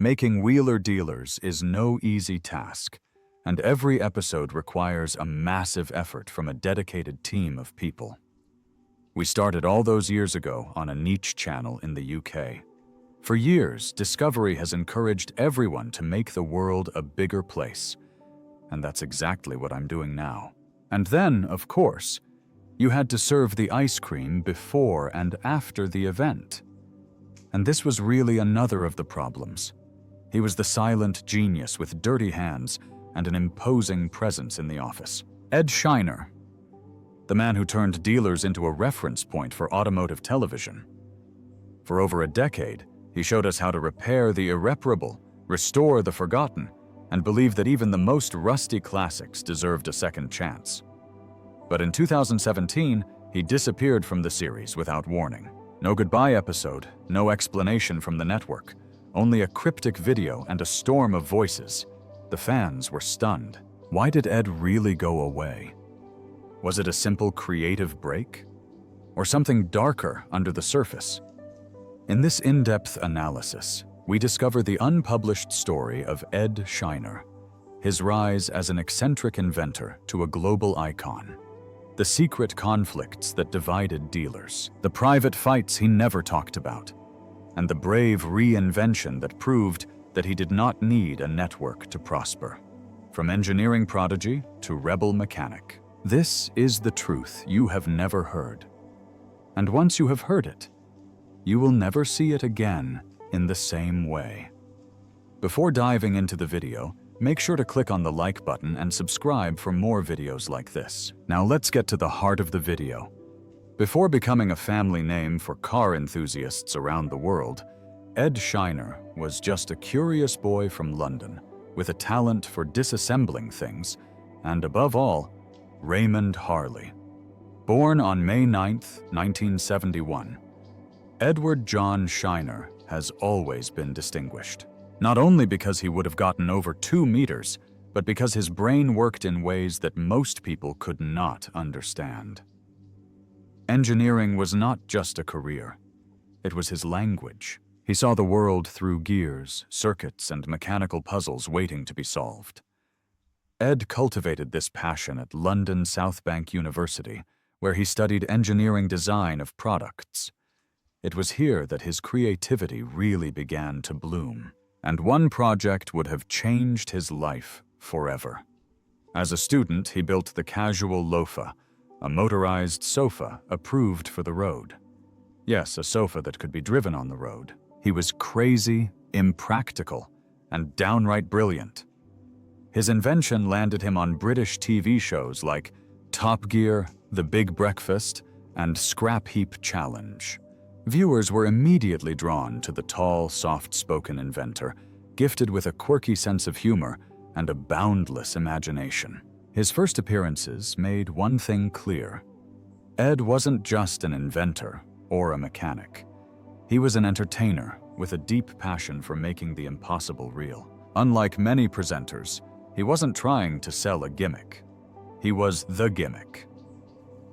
Making wheeler dealers is no easy task, and every episode requires a massive effort from a dedicated team of people. We started all those years ago on a niche channel in the UK. For years, Discovery has encouraged everyone to make the world a bigger place, and that's exactly what I'm doing now. And then, of course, you had to serve the ice cream before and after the event. And this was really another of the problems. He was the silent genius with dirty hands and an imposing presence in the office. Edd Chiner, the man who turned dealers into a reference point for automotive television. For over a decade, he showed us how to repair the irreparable, restore the forgotten, and believe that even the most rusty classics deserved a second chance. But in 2017, he disappeared from the series without warning. No goodbye episode, no explanation from the network, only a cryptic video and a storm of voices. The fans were stunned. Why did Edd really go away? Was it a simple creative break? Or something darker under the surface? In this in-depth analysis, we discover the unpublished story of Edd China, his rise as an eccentric inventor to a global icon, the secret conflicts that divided dealers, the private fights he never talked about, and the brave reinvention that proved that he did not need a network to prosper. From engineering prodigy to rebel mechanic, this is the truth you have never heard. And once you have heard it, you will never see it again in the same way. Before diving into the video, make sure to click on the like button and subscribe for more videos like this. Now let's get to the heart of the video. Before becoming a family name for car enthusiasts around the world, Edd China was just a curious boy from London with a talent for disassembling things and, above all, Raymond Harley. Born on May 9, 1971, Edward John Sheiner has always been distinguished. Not only because he would have gotten over 2 meters, but because his brain worked in ways that most people could not understand. Engineering was not just a career. It was his language. He saw the world through gears, circuits, and mechanical puzzles waiting to be solved. Edd cultivated this passion at London South Bank University, where he studied engineering design of products. It was here that his creativity really began to bloom, and one project would have changed his life forever. As a student, he built the Casual Loafer, a motorized sofa approved for the road. Yes, a sofa that could be driven on the road. He was crazy, impractical, and downright brilliant. His invention landed him on British TV shows like Top Gear, The Big Breakfast, and Scrap Heap Challenge. Viewers were immediately drawn to the tall, soft-spoken inventor, gifted with a quirky sense of humor and a boundless imagination. His first appearances made one thing clear. Edd wasn't just an inventor or a mechanic. He was an entertainer with a deep passion for making the impossible real. Unlike many presenters, he wasn't trying to sell a gimmick. He was the gimmick.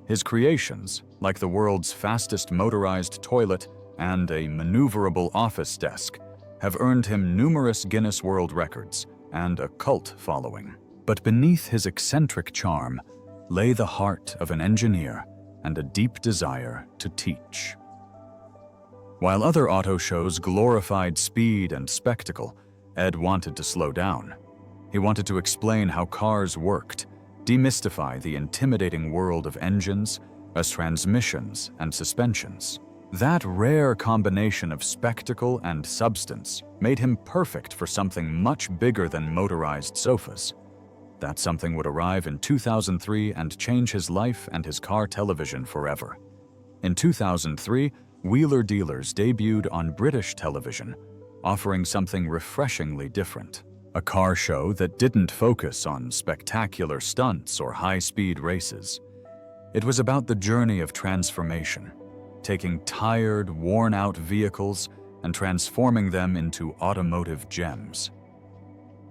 His creations, like the world's fastest motorized toilet and a maneuverable office desk, have earned him numerous Guinness World Records and a cult following. But beneath his eccentric charm lay the heart of an engineer and a deep desire to teach. While other auto shows glorified speed and spectacle, Edd wanted to slow down. He wanted to explain how cars worked, demystify the intimidating world of engines, as transmissions and suspensions. That rare combination of spectacle and substance made him perfect for something much bigger than motorized sofas. That something would arrive in 2003 and change his life and his car television forever. In 2003, Wheeler Dealers debuted on British television, offering something refreshingly different. A car show that didn't focus on spectacular stunts or high-speed races. It was about the journey of transformation, taking tired, worn-out vehicles and transforming them into automotive gems.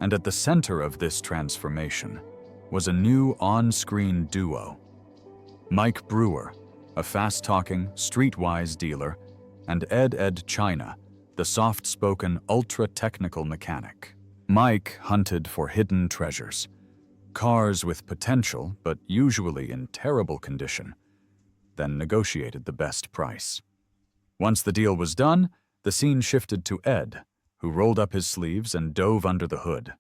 And at the center of this transformation was a new on-screen duo. Mike Brewer, a fast-talking, streetwise dealer, and Edd China, the soft-spoken, ultra-technical mechanic. Mike hunted for hidden treasures, cars with potential but usually in terrible condition, then negotiated the best price. Once the deal was done, the scene shifted to Edd, who rolled up his sleeves and dove under the hood.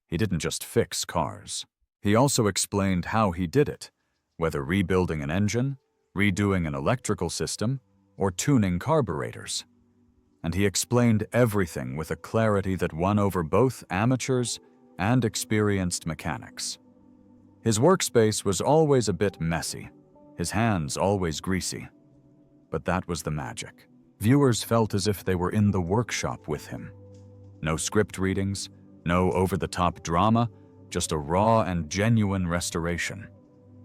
He didn't just fix cars. He also explained how he did it, whether rebuilding an engine, redoing an electrical system, or tuning carburetors. And he explained everything with a clarity that won over both amateurs and experienced mechanics. His workspace was always a bit messy, his hands always greasy. But that was the magic. Viewers felt as if they were in the workshop with him. No script readings, no over-the-top drama, just a raw and genuine restoration.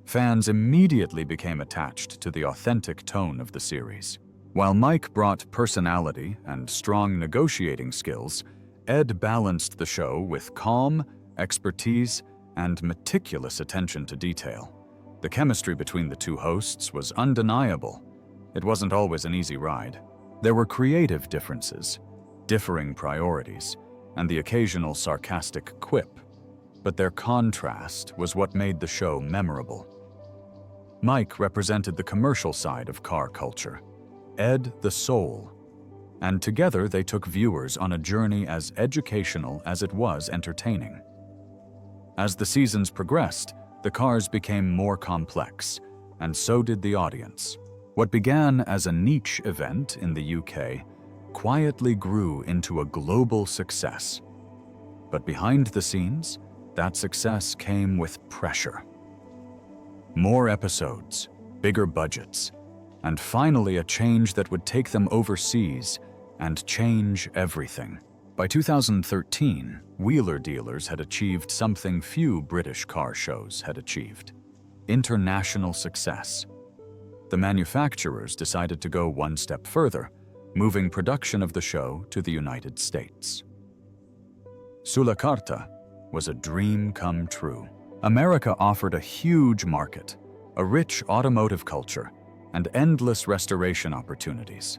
Fans immediately became attached to the authentic tone of the series. While Mike brought personality and strong negotiating skills, Edd balanced the show with calm, expertise, and meticulous attention to detail. The chemistry between the two hosts was undeniable. It wasn't always an easy ride. There were creative differences, differing priorities, and the occasional sarcastic quip, but their contrast was what made the show memorable. Mike represented the commercial side of car culture, Edd the soul, and together they took viewers on a journey as educational as it was entertaining. As the seasons progressed, the cars became more complex, and so did the audience. What began as a niche event in the UK quietly grew into a global success. But behind the scenes, that success came with pressure. More episodes, bigger budgets, and finally a change that would take them overseas and change everything. By 2013, Wheeler Dealers had achieved something few British car shows had achieved: international success. The manufacturers decided to go one step further, moving production of the show to the United States. Sulla Carta was a dream come true. America offered a huge market, a rich automotive culture, and endless restoration opportunities.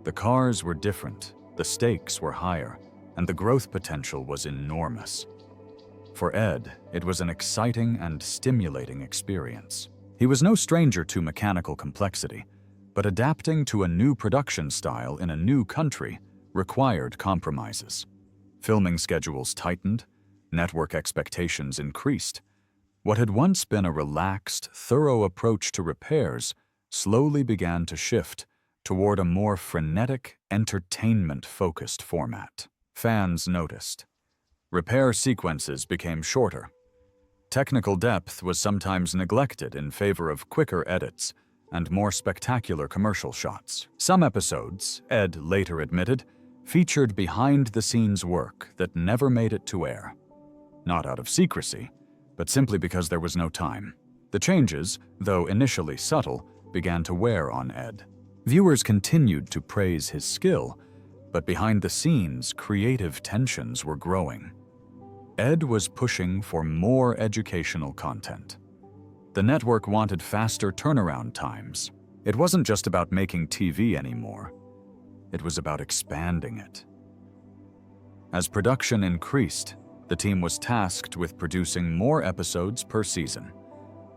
The cars were different, the stakes were higher, and the growth potential was enormous. For Edd, it was an exciting and stimulating experience. He was no stranger to mechanical complexity, but adapting to a new production style in a new country required compromises. Filming schedules tightened, network expectations increased. What had once been a relaxed, thorough approach to repairs slowly began to shift toward a more frenetic, entertainment-focused format. Fans noticed. Repair sequences became shorter. Technical depth was sometimes neglected in favor of quicker edits and more spectacular commercial shots. Some episodes, Edd later admitted, featured behind-the-scenes work that never made it to air. Not out of secrecy, but simply because there was no time. The changes, though initially subtle, began to wear on Edd. Viewers continued to praise his skill, but behind the scenes, creative tensions were growing. Edd was pushing for more educational content. The network wanted faster turnaround times. It wasn't just about making TV anymore. It was about expanding it. As production increased, the team was tasked with producing more episodes per season.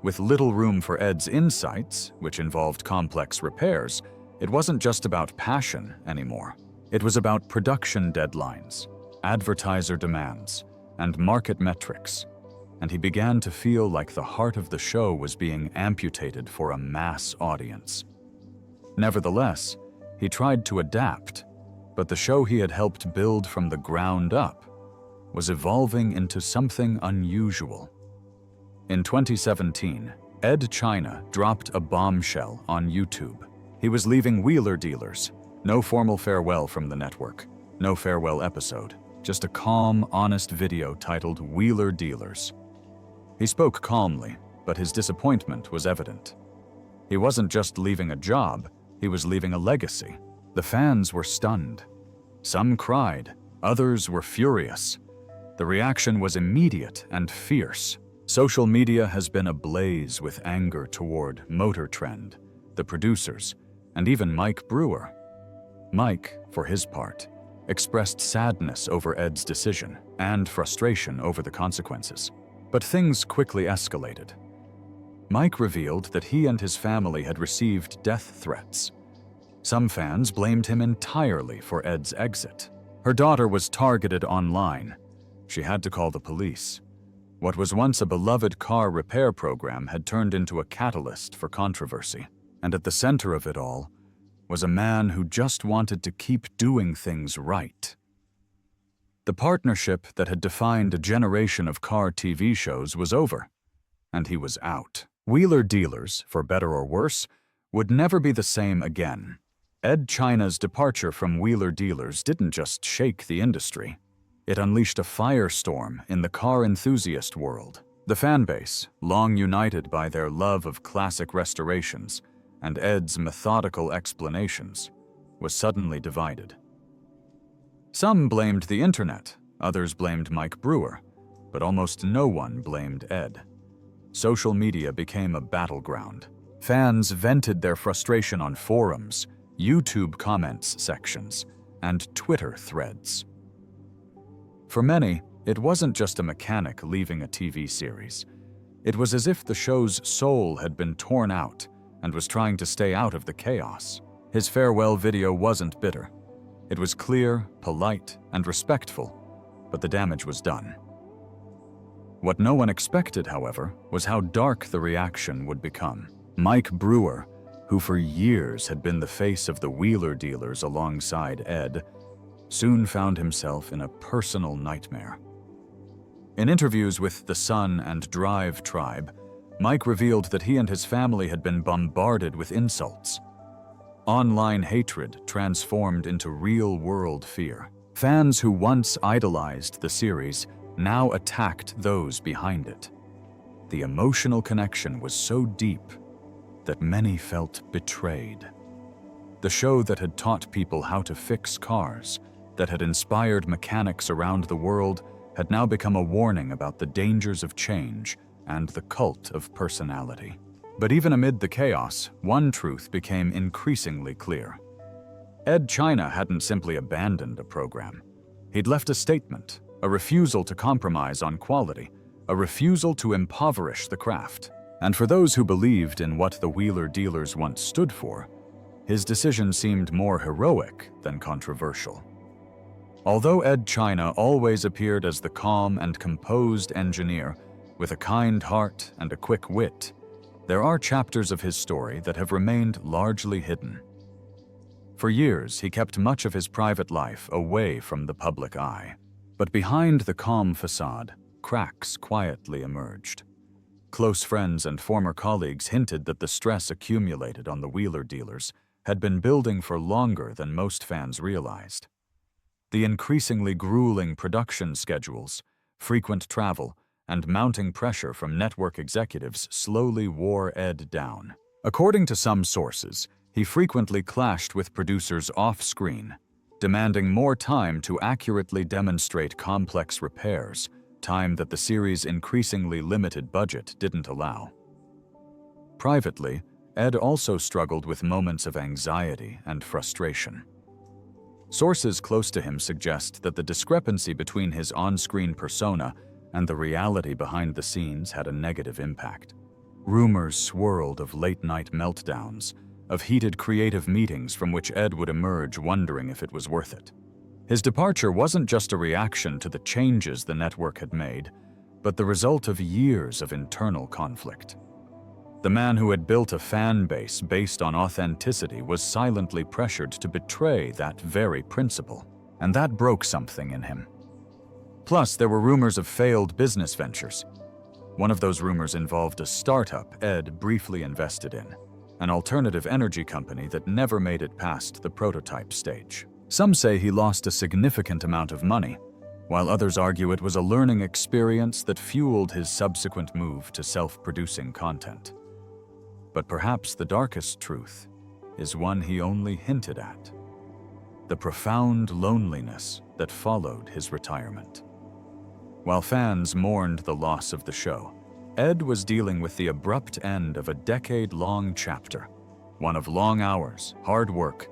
With little room for Edd's insights, which involved complex repairs, it wasn't just about passion anymore. It was about production deadlines, advertiser demands, and market metrics, and he began to feel like the heart of the show was being amputated for a mass audience. Nevertheless, he tried to adapt, but the show he had helped build from the ground up was evolving into something unusual. In 2017, Edd China dropped a bombshell on YouTube. He was leaving Wheeler Dealers. No formal farewell from the network, no farewell episode, just a calm, honest video titled Wheeler Dealers. He spoke calmly, but his disappointment was evident. He wasn't just leaving a job, he was leaving a legacy. The fans were stunned. Some cried, others were furious. The reaction was immediate and fierce. Social media has been ablaze with anger toward Motor Trend, the producers, and even Mike Brewer. Mike, for his part, expressed sadness over Edd's decision and frustration over the consequences. But things quickly escalated. Mike revealed that he and his family had received death threats. Some fans blamed him entirely for Edd's exit. Her daughter was targeted online. She had to call the police. What was once a beloved car repair program had turned into a catalyst for controversy. And at the center of it all was a man who just wanted to keep doing things right. The partnership that had defined a generation of car TV shows was over, and he was out. Wheeler Dealers, for better or worse, would never be the same again. Edd China's departure from Wheeler Dealers didn't just shake the industry. It unleashed a firestorm in the car enthusiast world. The fanbase, long united by their love of classic restorations and Edd's methodical explanations, was suddenly divided. Some blamed the internet, others blamed Mike Brewer, but almost no one blamed Edd. Social media became a battleground. Fans vented their frustration on forums, YouTube comments sections, and Twitter threads. For many, it wasn't just a mechanic leaving a TV series. It was as if the show's soul had been torn out and was trying to stay out of the chaos. His farewell video wasn't bitter. It was clear, polite, and respectful, but the damage was done. What no one expected, however, was how dark the reaction would become. Mike Brewer, who for years had been the face of the Wheeler Dealers alongside Edd, soon found himself in a personal nightmare. In interviews with The Sun and Drive Tribe, Mike revealed that he and his family had been bombarded with insults. Online hatred transformed into real-world fear. Fans who once idolized the series now attacked those behind it. The emotional connection was so deep that many felt betrayed. The show that had taught people how to fix cars, that had inspired mechanics around the world, had now become a warning about the dangers of change and the cult of personality. But even amid the chaos, one truth became increasingly clear. Edd China hadn't simply abandoned a program. He'd left a statement, a refusal to compromise on quality, a refusal to impoverish the craft. And for those who believed in what the Wheeler Dealers once stood for, his decision seemed more heroic than controversial. Although Edd China always appeared as the calm and composed engineer with a kind heart and a quick wit, there are chapters of his story that have remained largely hidden. For years, he kept much of his private life away from the public eye. But behind the calm facade, cracks quietly emerged. Close friends and former colleagues hinted that the stress accumulated on the Wheeler Dealers had been building for longer than most fans realized. The increasingly grueling production schedules, frequent travel, and mounting pressure from network executives slowly wore Edd down. According to some sources, he frequently clashed with producers off-screen, demanding more time to accurately demonstrate complex repairs, time that the series' increasingly limited budget didn't allow. Privately, Edd also struggled with moments of anxiety and frustration. Sources close to him suggest that the discrepancy between his on-screen persona and the reality behind the scenes had a negative impact. Rumors swirled of late-night meltdowns, of heated creative meetings from which Edd would emerge wondering if it was worth it. His departure wasn't just a reaction to the changes the network had made, but the result of years of internal conflict. The man who had built a fan base based on authenticity was silently pressured to betray that very principle, and that broke something in him. Plus, there were rumors of failed business ventures. One of those rumors involved a startup Edd briefly invested in, an alternative energy company that never made it past the prototype stage. Some say he lost a significant amount of money, while others argue it was a learning experience that fueled his subsequent move to self-producing content. But perhaps the darkest truth is one he only hinted at: the profound loneliness that followed his retirement. While fans mourned the loss of the show, Edd was dealing with the abrupt end of a decade-long chapter, one of long hours, hard work,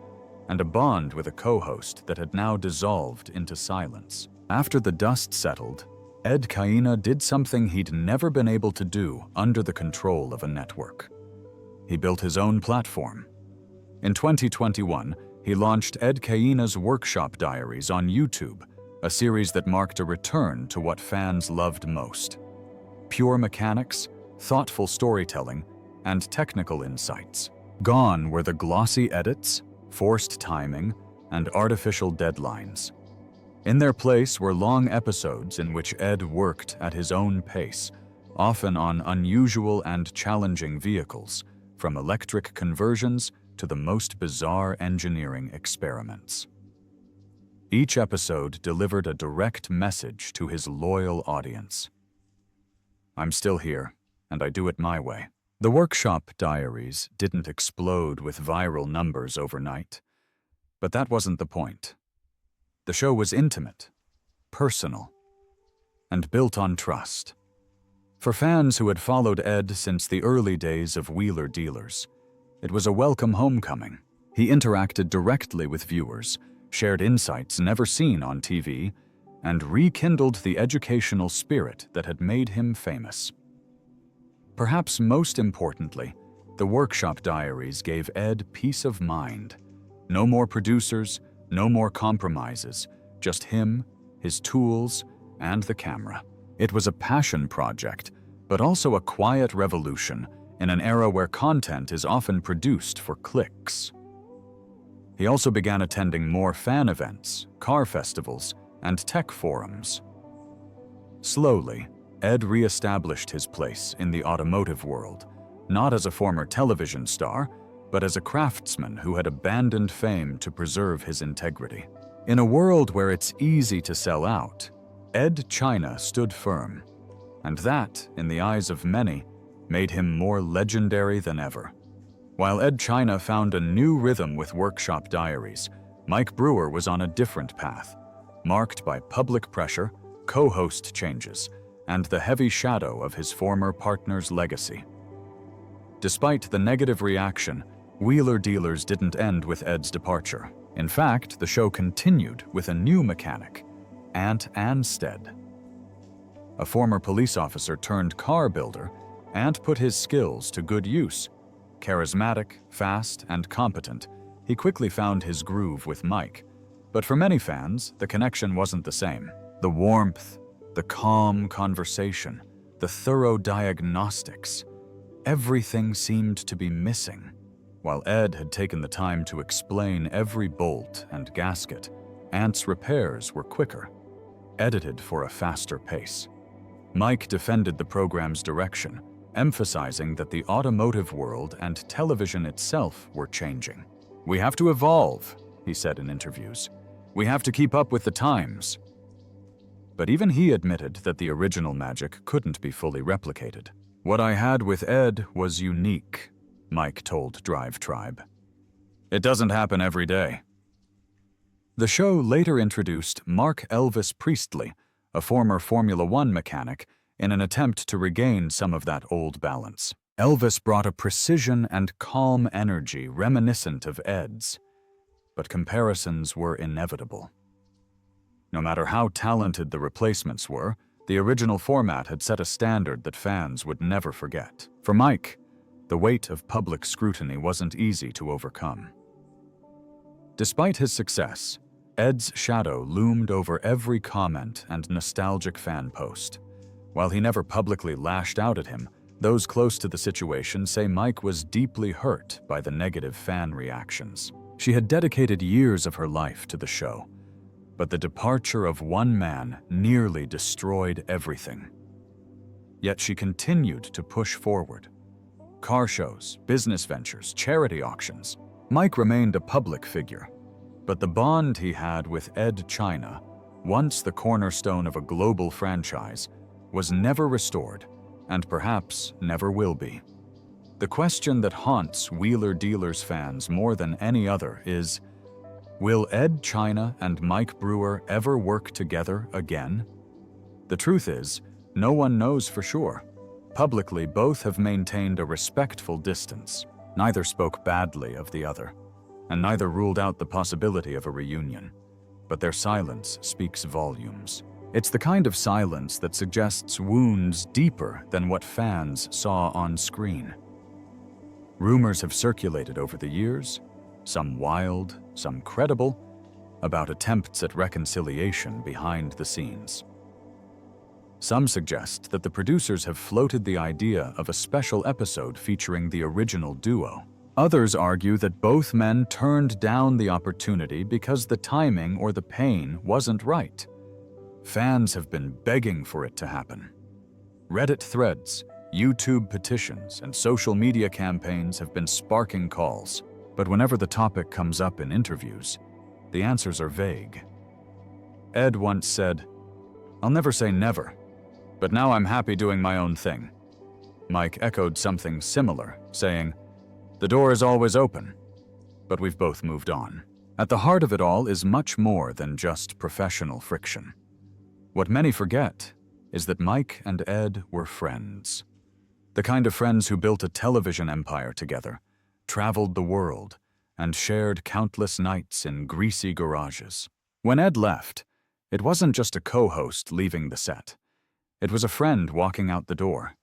and a bond with a co-host that had now dissolved into silence. After the dust settled, Edd China did something he'd never been able to do under the control of a network. He built his own platform. In 2021, he launched Edd China's Workshop Diaries on YouTube, a series that marked a return to what fans loved most: pure mechanics, thoughtful storytelling, and technical insights. Gone were the glossy edits, forced timing, and artificial deadlines. In their place were long episodes in which Edd worked at his own pace, often on unusual and challenging vehicles, from electric conversions to the most bizarre engineering experiments. Each episode delivered a direct message to his loyal audience. I'm still here, and I do it my way. The Workshop Diaries didn't explode with viral numbers overnight, but that wasn't the point. The show was intimate, personal, and built on trust. For fans who had followed Edd since the early days of Wheeler Dealers, it was a welcome homecoming. He interacted directly with viewers, shared insights never seen on TV, and rekindled the educational spirit that had made him famous. Perhaps most importantly, the Workshop Diaries gave Edd peace of mind. No more producers, no more compromises, just him, his tools, and the camera. It was a passion project, but also a quiet revolution in an era where content is often produced for clicks. He also began attending more fan events, car festivals, and tech forums. Slowly, Edd re-established his place in the automotive world, not as a former television star, but as a craftsman who had abandoned fame to preserve his integrity. In a world where it's easy to sell out, Edd China stood firm, and that, in the eyes of many, made him more legendary than ever. While Edd China found a new rhythm with Workshop Diaries, Mike Brewer was on a different path, marked by public pressure, co-host changes, and the heavy shadow of his former partner's legacy. Despite the negative reaction, Wheeler Dealers didn't end with Edd's departure. In fact, the show continued with a new mechanic, Ant Anstead. A former police officer turned car builder, Ant put his skills to good use. Charismatic, fast, and competent, he quickly found his groove with Mike. But for many fans, the connection wasn't the same. The warmth, the calm conversation, the thorough diagnostics, everything seemed to be missing. While Edd had taken the time to explain every bolt and gasket, Ant's repairs were quicker, edited for a faster pace. Mike defended the program's direction, emphasizing that the automotive world and television itself were changing. "We have to evolve," he said in interviews. "We have to keep up with the times." But even he admitted that the original magic couldn't be fully replicated. "What I had with Edd was unique," Mike told Drive Tribe. "It doesn't happen every day." The show later introduced Mark Elvis Priestley, a former Formula One mechanic, in an attempt to regain some of that old balance. Elvis brought a precision and calm energy reminiscent of Edd's, but comparisons were inevitable. No matter how talented the replacements were, the original format had set a standard that fans would never forget. For Mike, the weight of public scrutiny wasn't easy to overcome. Despite his success, Edd's shadow loomed over every comment and nostalgic fan post. While he never publicly lashed out at him, those close to the situation say Mike was deeply hurt by the negative fan reactions. She had dedicated years of her life to the show, but the departure of one man nearly destroyed everything. Yet she continued to push forward. Car shows, business ventures, charity auctions. Mike remained a public figure, but the bond he had with Edd China, once the cornerstone of a global franchise, was never restored, and perhaps never will be. The question that haunts Wheeler Dealers fans more than any other is, will Edd China and Mike Brewer ever work together again? The truth is, no one knows for sure. Publicly, both have maintained a respectful distance. Neither spoke badly of the other. and neither ruled out the possibility of a reunion. But their silence speaks volumes. It's the kind of silence that suggests wounds deeper than what fans saw on screen. Rumors have circulated over the years, some wild, some credible, about attempts at reconciliation behind the scenes. Some suggest that the producers have floated the idea of a special episode featuring the original duo. Others argue that both men turned down the opportunity because the timing or the pain wasn't right. Fans have been begging for it to happen. Reddit threads, YouTube petitions, and social media campaigns have been sparking calls. But whenever the topic comes up in interviews, the answers are vague. Edd once said, "I'll never say never, but now I'm happy doing my own thing." Mike echoed something similar, saying, "The door is always open," but we've both moved on. At the heart of it all is much more than just professional friction. What many forget is that Mike and Edd were friends. The kind of friends who built a television empire together, traveled the world, and shared countless nights in greasy garages. When Edd left, it wasn't just a co-host leaving the set. It was a friend walking out the door.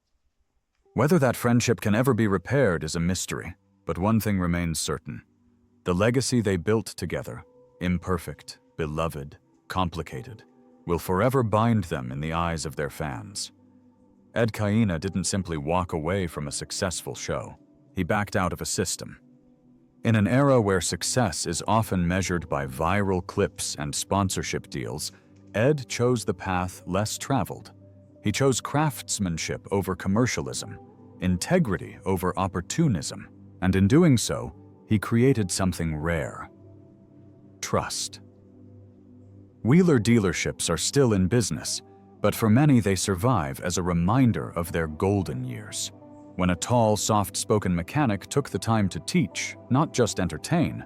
Whether that friendship can ever be repaired is a mystery, but one thing remains certain. The legacy they built together, imperfect, beloved, complicated, will forever bind them in the eyes of their fans. Edd China didn't simply walk away from a successful show. He backed out of a system. In an era where success is often measured by viral clips and sponsorship deals, Edd chose the path less traveled. He chose craftsmanship over commercialism, integrity over opportunism, and in doing so, he created something rare: trust. Wheeler dealerships are still in business, but for many they survive as a reminder of their golden years. When a tall, soft-spoken mechanic took the time to teach, not just entertain,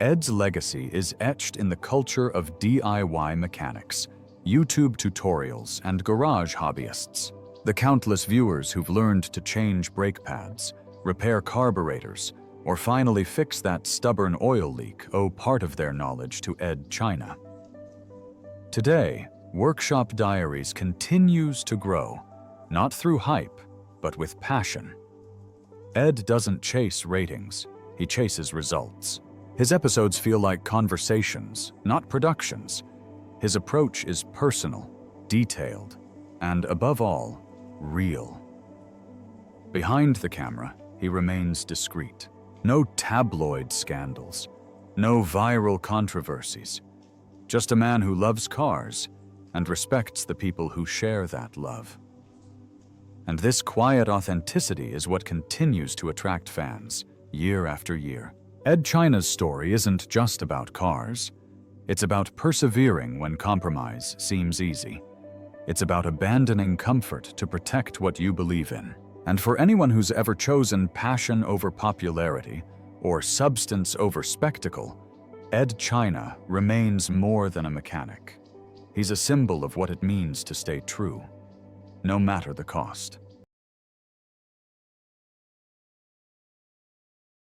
Edd's legacy is etched in the culture of DIY mechanics, YouTube tutorials, and garage hobbyists. The countless viewers who've learned to change brake pads, repair carburetors, or finally fix that stubborn oil leak owe part of their knowledge to Edd China. Today, Workshop Diaries continues to grow, not through hype, but with passion. Edd doesn't chase ratings, he chases results. His episodes feel like conversations, not productions. His approach is personal, detailed, and above all, real. Behind the camera, he remains discreet. No tabloid scandals, no viral controversies. Just a man who loves cars and respects the people who share that love. And this quiet authenticity is what continues to attract fans, year after year. Edd China's story isn't just about cars. It's about persevering when compromise seems easy. It's about abandoning comfort to protect what you believe in. And for anyone who's ever chosen passion over popularity or substance over spectacle, Edd China remains more than a mechanic. He's a symbol of what it means to stay true, no matter the cost.